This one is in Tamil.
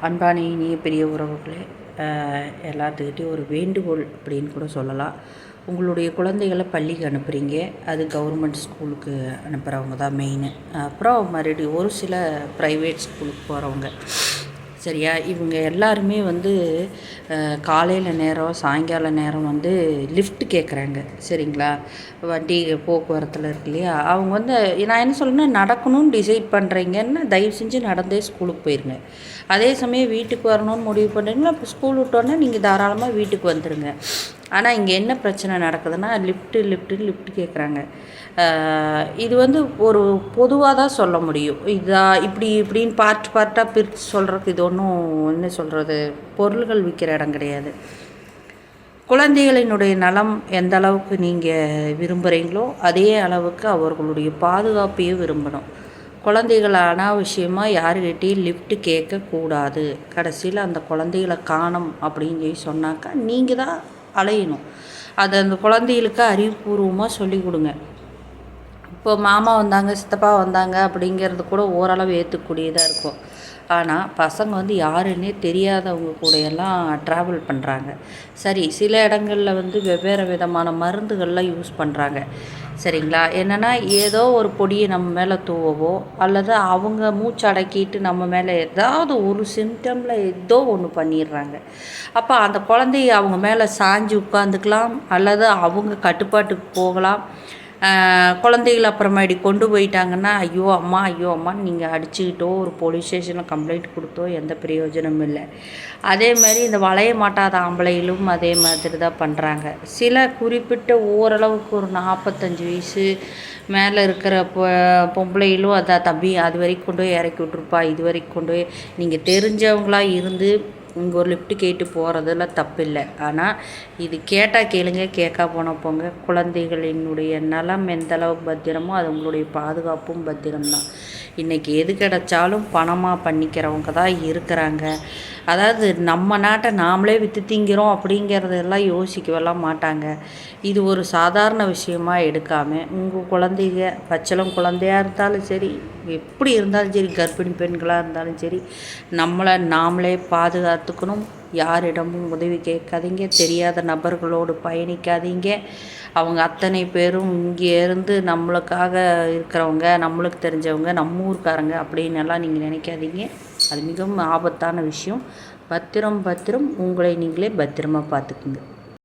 அன்பான இனிய பெரிய உறவுகளே, எல்லாத்துக்கிட்டையும் ஒரு வேண்டுகோள் அப்படின்னு கூட சொல்லலாம். உங்களுடைய குழந்தைகளை பள்ளிக்கு அனுப்புகிறீங்க, அது கவர்மெண்ட் ஸ்கூலுக்கு அனுப்புகிறவங்க தான் மெயினு. அப்புறம் மறுபடியும் ஒரு சில ப்ரைவேட் ஸ்கூலுக்கு போகிறவங்க, சரியா? இவங்க எல்லாருமே காலையில் நேரம் சாயங்கால நேரம் லிஃப்ட் கேட்குறாங்க, சரிங்களா? வண்டி போக்குவரத்தில் இருக்கு இல்லையா, அவங்க நான் என்ன சொல்கிறேன்னா, நடக்கணும்னு டிசைட் பண்ணுறீங்கன்னா தயவு செஞ்சு நடந்தே ஸ்கூலுக்கு போயிருங்க. அதே சமயம் வீட்டுக்கு வரணும்னு முடிவு பண்ணுறீங்களா, இப்போ ஸ்கூல் விட்டோன்னே நீங்கள் தாராளமாக வீட்டுக்கு வந்துடுங்க. ஆனால் இங்கே என்ன பிரச்சனை நடக்குதுன்னா, லிஃப்ட்டு கேட்குறாங்க. இது ஒரு பொதுவாக தான் சொல்ல முடியும். இப்படின்னு பார்ட்டாக பிரித்து சொல்கிறதுக்கு இது ஒன்றும் என்ன சொல்கிறது, பொருள்கள் விற்கிற இடம் கிடையாது. குழந்தைகளினுடைய நலம் எந்த அளவுக்கு நீங்கள் விரும்புகிறீங்களோ அதே அளவுக்கு அவர்களுடைய பாதுகாப்பையும் விரும்பணும். குழந்தைகள் அனாவசியமாக யாருக்கிட்டையும் லிஃப்ட்டு கேட்கக்கூடாது. கடைசியில் அந்த குழந்தைகளை காணோம் அப்படின்னு சொல்லி சொன்னாக்கா நீங்கள் தான் அலையணும். அதை அந்த குழந்தைகளுக்கு அறிவுபூர்வமாக சொல்லிக் கொடுங்க. இப்போ மாமா வந்தாங்க, சித்தப்பா வந்தாங்க அப்படிங்கிறது கூட ஓரளவு ஏற்றுக்கூடியதாக இருக்கும். ஆனால் பசங்க யாருன்னே தெரியாதவங்க கூடையெல்லாம் ட்ராவல் பண்ணுறாங்க. சரி, சில இடங்களில் வெவ்வேறு விதமான மருந்துகள்லாம் யூஸ் பண்ணுறாங்க, சரிங்களா? என்னென்னா, ஏதோ ஒரு பொடியை நம்ம மேலே தூவவோ அல்லது அவங்க மூச்சு அடக்கிட்டு நம்ம மேலே ஏதாவது ஒரு சிம்டமில் ஏதோ ஒன்று பண்ணிடுறாங்க. அப்போ அந்த குழந்தைய அவங்க மேலே சாஞ்சு உட்காந்துக்கலாம் அல்லது அவங்க கட்டுப்பாட்டுக்கு போகலாம். குழந்தைகள் அப்புறமாடி கொண்டு போயிட்டாங்கன்னா, ஐயோ அம்மான்னு நீங்கள் அடிச்சுக்கிட்டோ ஒரு போலீஸ் ஸ்டேஷனில் கம்ப்ளைண்ட் கொடுத்தோ எந்த பிரயோஜனமும் இல்லை. அதே மாதிரி இந்த வளைய மாட்டாத ஆம்பளைகளும் அதே மாதிரி தான் பண்ணுறாங்க. சில குறிப்பிட்ட ஓரளவுக்கு ஒரு 45 வயசு மேலே இருக்கிற பொம்பளைகளும் அதான், தம்பி அது வரைக்கும் கொண்டு போய் இறக்கி விட்ருப்பா, இது வரைக்கும் கொண்டு போய் நீங்கள் தெரிஞ்சவங்களாக இருந்து இங்கே ஒரு லிஃப்ட்டு கேட்டு போகிறதுல தப்பு இல்லை. ஆனால் இது கேட்டால் கேளுங்க, கேட்கா போனால் போங்க. குழந்தைகளினுடைய நலம் எந்தளவு பத்திரமோ அது உங்களுடைய பாதுகாப்பும் பத்திரம்தான். இன்றைக்கி எது கிடைச்சாலும் பணமாக பண்ணிக்கிறவங்க தான் இருக்கிறாங்க. அதாவது நம்ம நாட்டை நாமளே விற்று திங்கிறோம் அப்படிங்கிறதெல்லாம் யோசிக்கவெல்லாம் மாட்டாங்க. இது ஒரு சாதாரண விஷயமாக எடுக்காமல் உங்கள் குழந்தைங்க பச்சளம் குழந்தையாக இருந்தாலும் சரி, எப்படி இருந்தாலும் சரி, கர்ப்பிணி பெண்களாக இருந்தாலும் சரி, நம்மளை நாமளே பாதுகாத்துக்கணும். யாரிடமும் உதவி கேட்காதீங்க, தெரியாத நபர்களோடு பயணிக்காதீங்க. அவங்க அத்தனை பேரும் இங்கே இருந்து நம்மளுக்காக இருக்கிறவங்க, நம்மளுக்கு தெரிஞ்சவங்க, நம்ம ஊர்க்காரங்க அப்படின்னு எல்லாம் நீங்கள் நினைக்காதீங்க. அது மிகவும் ஆபத்தான விஷயம். பத்திரம், உங்களை நீங்களே பத்திரமா பார்த்துக்குங்க.